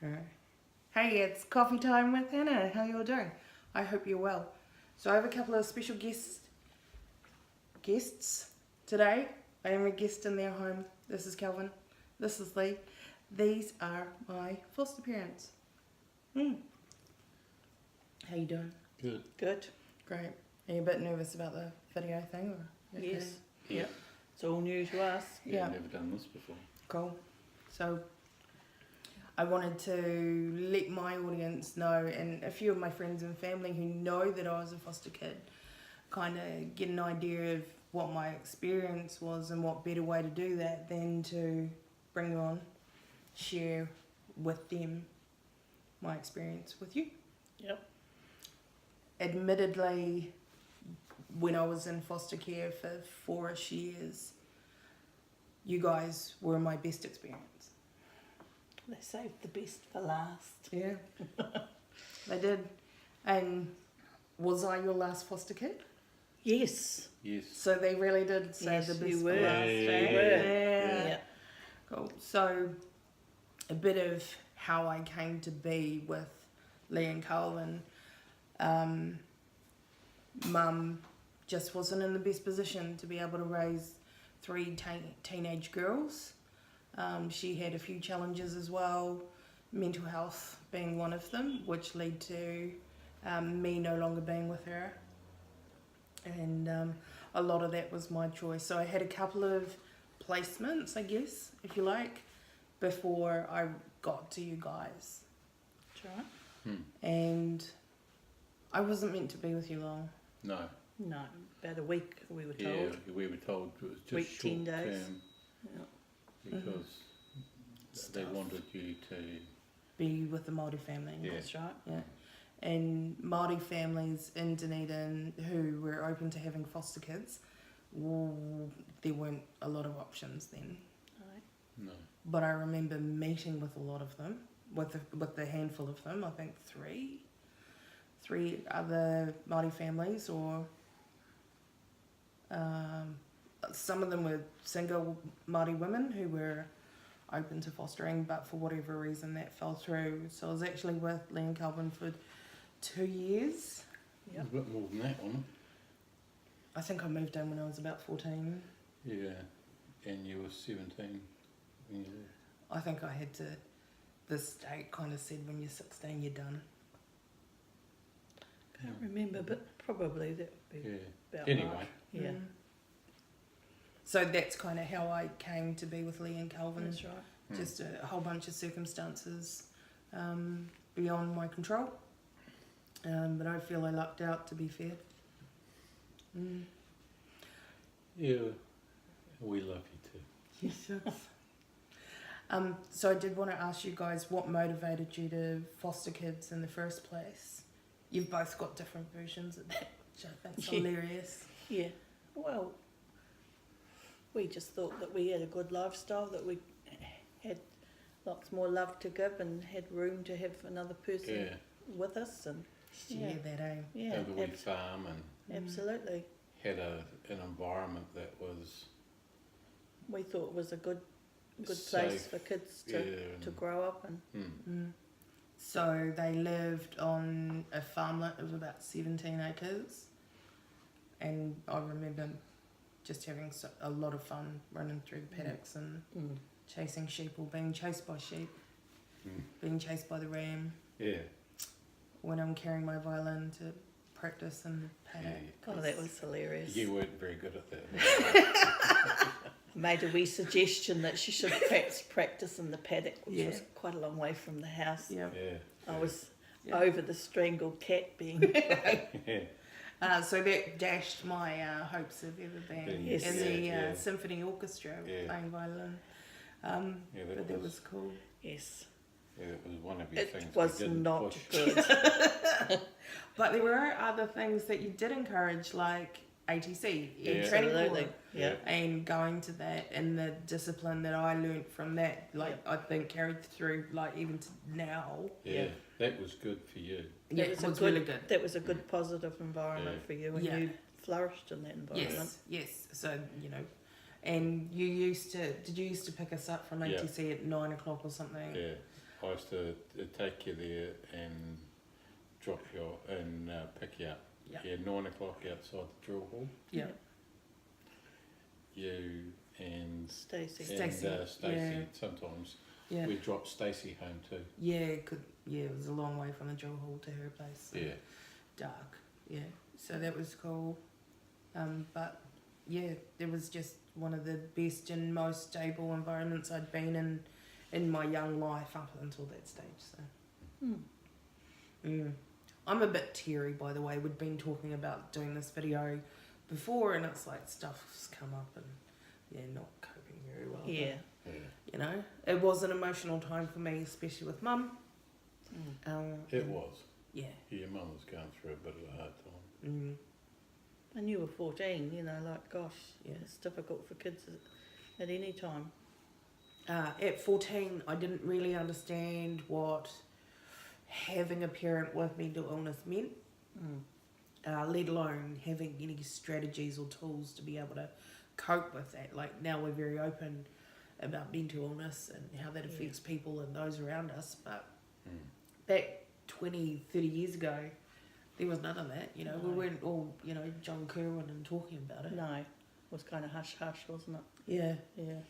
Alright. Hey, it's coffee time with Hannah. How you all doing? I hope you're well. So I have a couple of special guests today. I am a guest in their home. This is Kelvin. This is Lee. These are my foster parents. How you doing? Good. Good. Great. Are you a bit nervous about the video thing? Or Yes. Yeah. It's all new to us. Yeah. I've never done this before. Cool. So I wanted to let my audience know, and a few of my friends and family who know that I was a foster kid, kind of get an idea of what my experience was, and what better way to do that than to bring you on, share with them my experience with you. Yep. Admittedly, when I was in foster care for 4-ish years, you guys were my best experience. They saved the best for last. Yeah, they did. And was I your last foster kid? Yes. Yes. So they really did save Yes, the best you for were. last. Yeah. Yeah. Yeah. Cool. So a bit of how I came to be with Lee and Kelvin. Mum just wasn't in the best position to be able to raise 3 teenage girls. She had a few challenges as well, mental health being one of them, which led to me no longer being with her. And a lot of that was my choice. So I had a couple of placements, I guess, if you like, before I got to you guys. That's right. And I wasn't meant to be with you long. No. No, about a week we were Yeah, told. we were told it was just Week, short 10 days. term Yeah. because they Stuff. wanted you to. Be with the Māori family. Yeah. That's right. Yeah. And Māori families in Dunedin who were open to having foster kids, well, there weren't a lot of options then. Right. No. But I remember meeting with a lot of them, with a handful of them, I think three other Māori families, or some of them were single Māori women who were open to fostering, but for whatever reason that fell through. So I was actually with Lee and Kelvin for 2 years. It Yep. was a bit more than that, wasn't I think I moved in when I was about 14. it? Yeah. And you were 17 when you left. I think I had to, the state kind of said when you're 16 you're done. Can't remember, but probably that would be Yeah. about Anyway. right. Yeah. So that's kind of how I came to be with Lee and Kelvin. That's right. Just a whole bunch of circumstances beyond my control. But I feel I lucked out, to be fair. Yeah. We love you too. Yes. So I did want to ask you guys what motivated you to foster kids in the first place. You've both got different versions of that, which I think's Yeah. hilarious. Yeah. Well, we just thought that we had a good lifestyle, that we had lots more love to give and had room to have another person Yeah. with us, and Share that, eh? yeah, Had a wee farm and absolutely. had an environment that was We thought it was a good place safe. for kids Yeah. to grow up and So they lived on a farmlet of about 17 acres, and I remember just having a lot of fun running through the paddocks and chasing sheep, or being chased by sheep, being chased by the ram, Yeah. when I'm carrying my violin to practice in the paddock. Yeah. oh, that was hilarious. You weren't very good at that. Made a wee suggestion that she should perhaps practice in the paddock, which Yeah. was quite a long way from the house. Yeah. Yeah. I was Yeah. over the strangled cat being Yeah. So that dashed my hopes of ever being Yes. in the Yeah. symphony orchestra Yeah. playing violin. Yeah, But that was cool. yes. Yeah, it was one of your It things was we didn't not push. good. But there were other things that you did encourage, like ATC, Yeah. training Absolutely. board, Yeah. and going to that, and the discipline that I learnt from that, like I think carried through, like even to now. Yeah, Yeah. that was good for you. Yeah, That it was was a good, really good. That was a good positive environment Yeah. for you, and Yeah. you flourished in that environment. Yes. So And did you used to pick us up from ATC at 9 o'clock or something? Yeah, I used to take you there and drop you and pick you up. Yeah. Yeah, 9 o'clock outside the drill hall. Yeah. You and Stacey. Stacey, yeah. sometimes Yeah. we dropped Stacey home too. Yeah, it was a long way from the drill hall to her place. So Yeah. dark. Yeah, so that was cool. But yeah, it was just one of the best and most stable environments I'd been in my young life up until that stage. So. I'm a bit teary, by the way. We'd been talking about doing this video before, and it's like stuff's come up, and not coping very well. Yeah. Yeah. But, you know, it was an emotional time for me, especially with Mum. It was. Yeah. Your mum was going through a bit of a hard time. Mm. And you were 14, you know, like, gosh, Yeah. it's difficult for kids at any time. At 14, I didn't really understand what having a parent with mental illness meant, let alone having any strategies or tools to be able to cope with that. Like, now we're very open about mental illness and how that affects people and those around us, but back 20, 30 years ago, there was none of that, you know. No. We weren't all, you know, John Kerwin and talking about it. No, it was kind of hush-hush, wasn't it? Yeah. Yeah.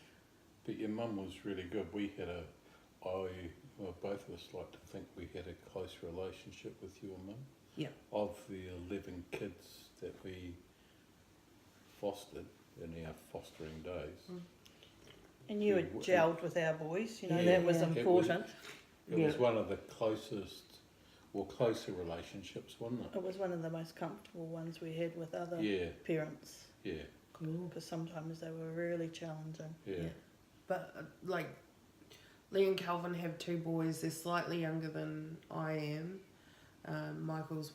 But your mum was really good. We had both of us like to think we had a close relationship with your mum. Yeah. Of the 11 kids that we fostered in our fostering days. And you had gelled with our boys, you know, that was Yeah. important. It was one of the closest or closer relationships, wasn't it? It was one of the most comfortable ones we had with other Yeah, parents, yeah, Cool. because sometimes they were really challenging. yeah. But, like, Lee and Kelvin have 2 boys. They're slightly younger than I am. Michael's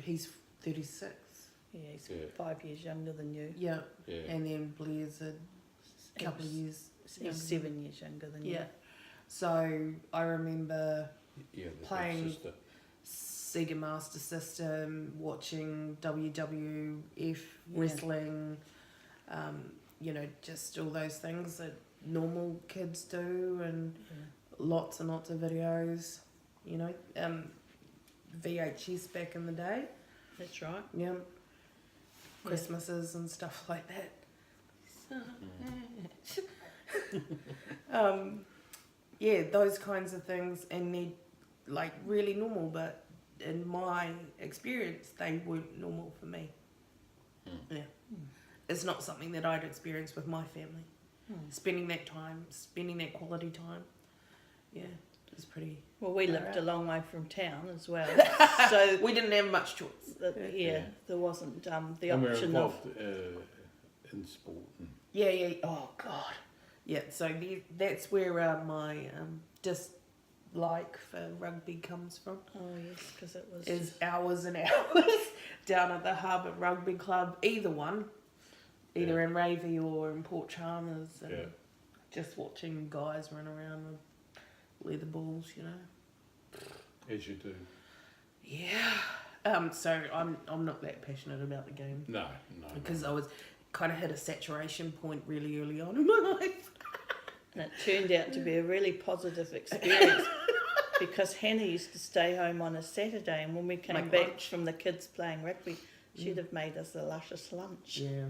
he's 36. Yeah, he's Yeah. 5 years younger than you. Yeah. Yeah. And then Blair's a couple of years younger. He's 7 years younger than Yeah. So I remember Yeah, the big playing sister. Sega Master System, watching WWF, Yeah. wrestling, you know, just all those things that normal kids do, and lots and lots of videos, you know, VHS back in the day, That's right. yeah, Christmases and stuff like that. Yeah, those kinds of things, and they're like really normal, but in my experience, they weren't normal for me. Yeah, it's not something that I'd experienced with my family. Spending that time, spending that quality time, yeah, it's pretty. Well, we lived Alright. a long way from town as well, so We didn't have much choice. yeah, there wasn't the And we're option of. involved in sport. And Yeah. Oh God. Yeah. So that's where my dislike for rugby comes from. Oh yes, because it was. Is hours and hours down at the Harbour Rugby Club, either one, either in Ravy or in Port Chalmers, and just watching guys run around with leather balls, you know. as you do. Yeah. So I'm not that passionate about the game No. because I was kind of hit a saturation point really early on in my life. And it turned out to be a really positive experience because Hannah used to stay home on a Saturday, and when we came Make back lunch. from the kids playing rugby, she'd have made us a luscious lunch. Yeah.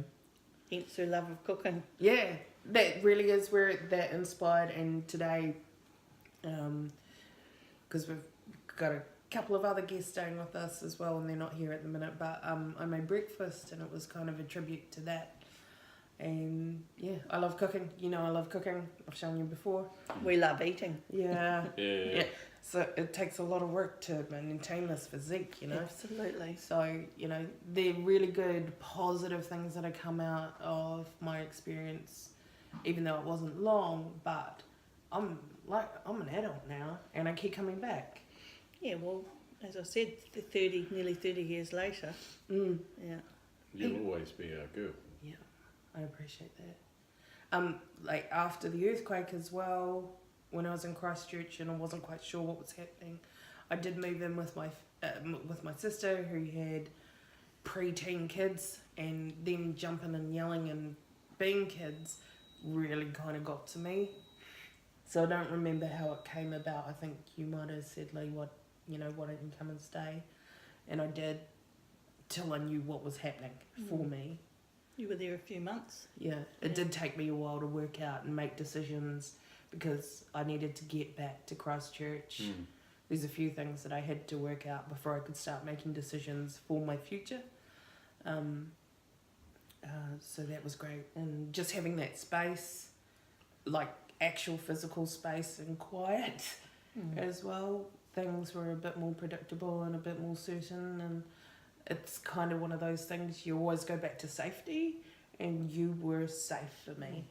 Hence her love of cooking. Yeah, that really is where that inspired. And today, because we've got a couple of other guests staying with us as well, and they're not here at the minute, but I made breakfast, and it was kind of a tribute to that. And yeah, I love cooking. You know, I love cooking. I've shown you before. We love eating. Yeah. Yeah. So it takes a lot of work to maintain this physique, you know. Absolutely. So, you know, they're really good, positive things that have come out of my experience, even though it wasn't long, but I'm an adult now, and I keep coming back. Yeah, well, as I said, nearly 30 years later. Yeah. You'll always be our girl. Yeah, I appreciate that. Like after the earthquake as well, when I was in Christchurch and I wasn't quite sure what was happening, I did move in with my sister who had pre-teen kids, and them jumping and yelling and being kids really kind of got to me. So I don't remember how it came about. I think you might have said, Lee, why don't you come and stay? And I did, till I knew what was happening for me. You were there a few months. Yeah, it did take me a while to work out and make decisions because I needed to get back to Christchurch. There's a few things that I had to work out before I could start making decisions for my future. So that was great. And just having that space, like actual physical space and quiet as well, things were a bit more predictable and a bit more certain. And it's kind of one of those things, you always go back to safety, and you were safe for me.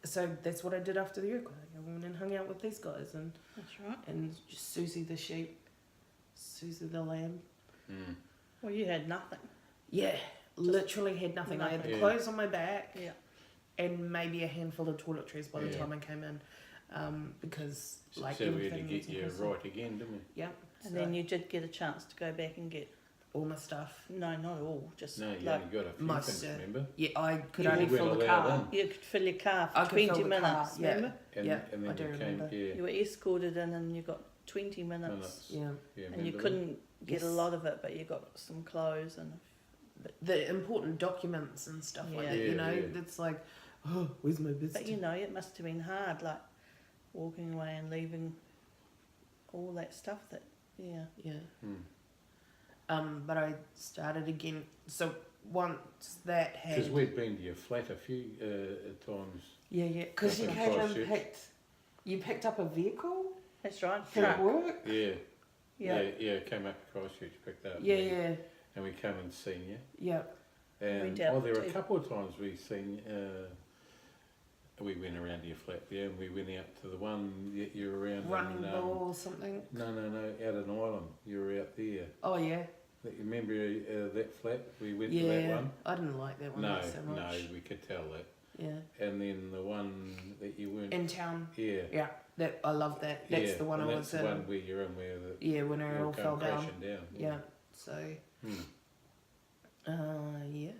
So that's what I did after the earthquake. I went and hung out with these guys, and That's right. and Susie the sheep, Susie the lamb. Well, you had nothing. Yeah, literally had nothing. I had the Yeah. clothes on my back Yeah. and maybe a handful of toiletries by the Yeah. time I came in, because So, like so we had to everything get was you impossible. right again, didn't we? Yep. And So then you did get a chance to go back and get, all my stuff. no, not all, just No, you like, only got a few Most, things, remember? Yeah, I could Yeah, only we fill weren't the allowed car. you could fill your car I for could fill 20 the car, minutes, yeah. remember? And, Yeah, and I then do you came, remember. yeah, You were escorted in and you got 20 minutes. Yeah. yeah, And you remember couldn't get a Yes. lot of it, but you got some clothes and The important documents and stuff like Yeah. that, you Yeah, know, yeah. it's like, oh, where's my business? but you know, it must have been hard, like walking away and leaving all that stuff that, yeah. Yeah. Hmm. But I started again. So once that had, Because we'd been to your flat a few times. yeah, because you Up in came and Christchurch. picked up a vehicle That's right. for Yeah. work. Yeah, Yeah. yeah, came up to Christchurch, picked up. Yeah, me, yeah, And we come and seen you. yeah. And dealt there were a with- couple of times we seen. We went around to your flat there, and we went out to the one that you were around. Running in, ball or something. No, out in Ireland. You were out there. Oh yeah, You remember that flat? We went to that yeah. one. I didn't like that one No, so much. we could tell that. Yeah, And then the one that you weren't. in town. Yeah. Yeah, that I love that. That's yeah, the one and I that's was the in. one where you're in where the Yeah, when it you all come fell down. crashing down. Yeah. So, Hmm. yeah.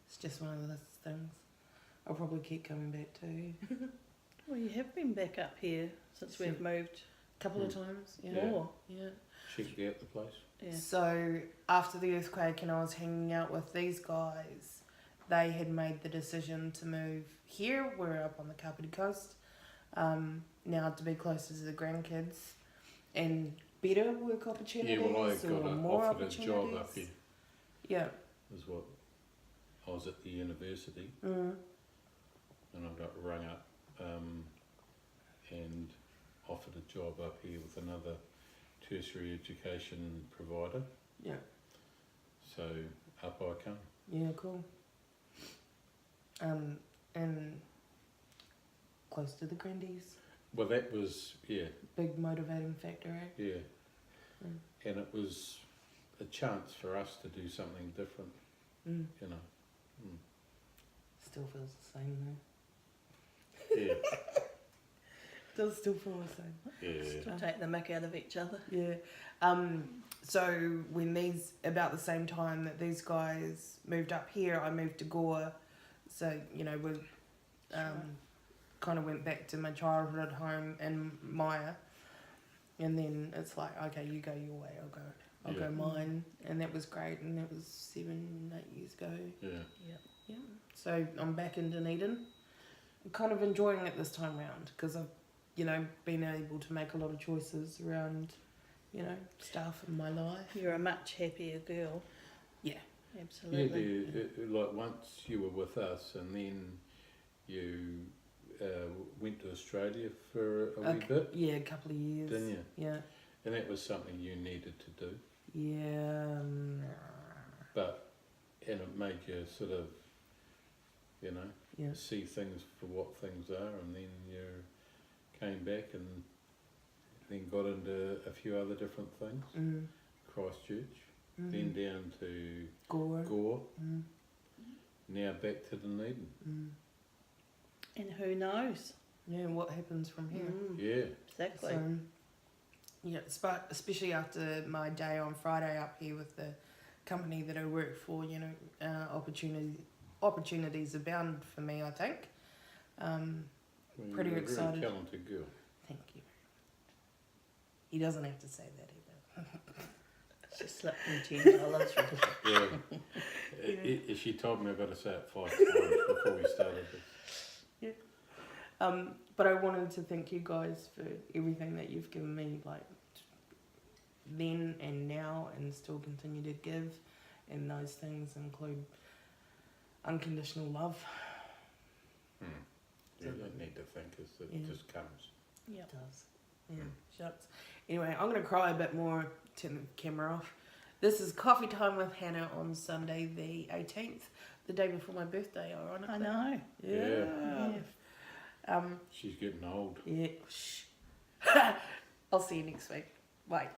It's just one of those things. I'll probably keep coming back to. Well, you have been back up here since we've moved A couple of times. Yeah. more. Yeah. Checked out the place. Yeah. So after the earthquake and I was hanging out with these guys, they had made the decision to move here. We're up on the Kapiti Coast, now to be closer to the grandkids and better work opportunities Yeah, well, I or got more offered a opportunities. job up here. Yeah. Is what I was at the university, Mm. and I got rung up and offered a job up here with another tertiary education provider. Yeah. So up I come. Yeah, cool. And close to the grandies. Well, that was Big motivating factor, eh? yeah, Mm. and it was a chance for us to do something different. Mm. You know. Still feels the same though. Yeah. Does still feel the same. Yeah. To take the mick out of each other. Yeah. So when about the same time that these guys moved up here, I moved to Gore. So, you know, we kind of went back to my childhood home in Maya. And then it's like, okay, you go your way, I'll Yeah. go mine. And that was great. And that was 7-8 years ago. Yeah. Yeah. So I'm back in Dunedin. I'm kind of enjoying it this time round because I've, you know, been able to make a lot of choices around, you know, stuff in my life. You're a much happier girl. Yeah. Yeah, Absolutely. like once you were with us and then you went to Australia for a wee bit, Yeah, a couple of years. didn't you? Yeah. And that was something you needed to do, Yeah. and it made you sort of, you know, Yeah. see things for what things are, and then you came back and then got into a few other different things, Mm. Christchurch, Mm. then down to Gore. Gore, Mm. now back to Dunedin. Mm. And who knows? Yeah, what happens from here? Mm, Yeah, exactly. So, yeah, especially after my day on Friday up here with the company that I work for, opportunities abound for me, I think. Well, Pretty you're a excited. very talented girl. Thank you. He doesn't have to say that either. She slipped me $10, really. Yeah. She told me I've got to say it 5 times before we started this. But I wanted to thank you guys for everything that you've given me, like then and now, and still continue to give. And those things include unconditional love. You don't need to think, it just comes. Yeah. It does. Yeah, shucks. Anyway, I'm going to cry a bit more, turn the camera off. This is Coffee Time with Hannah on Sunday the 18th, the day before my birthday, ironically. I know. Yeah. She's getting old. Yeah. Shh. I'll see you next week. Bye.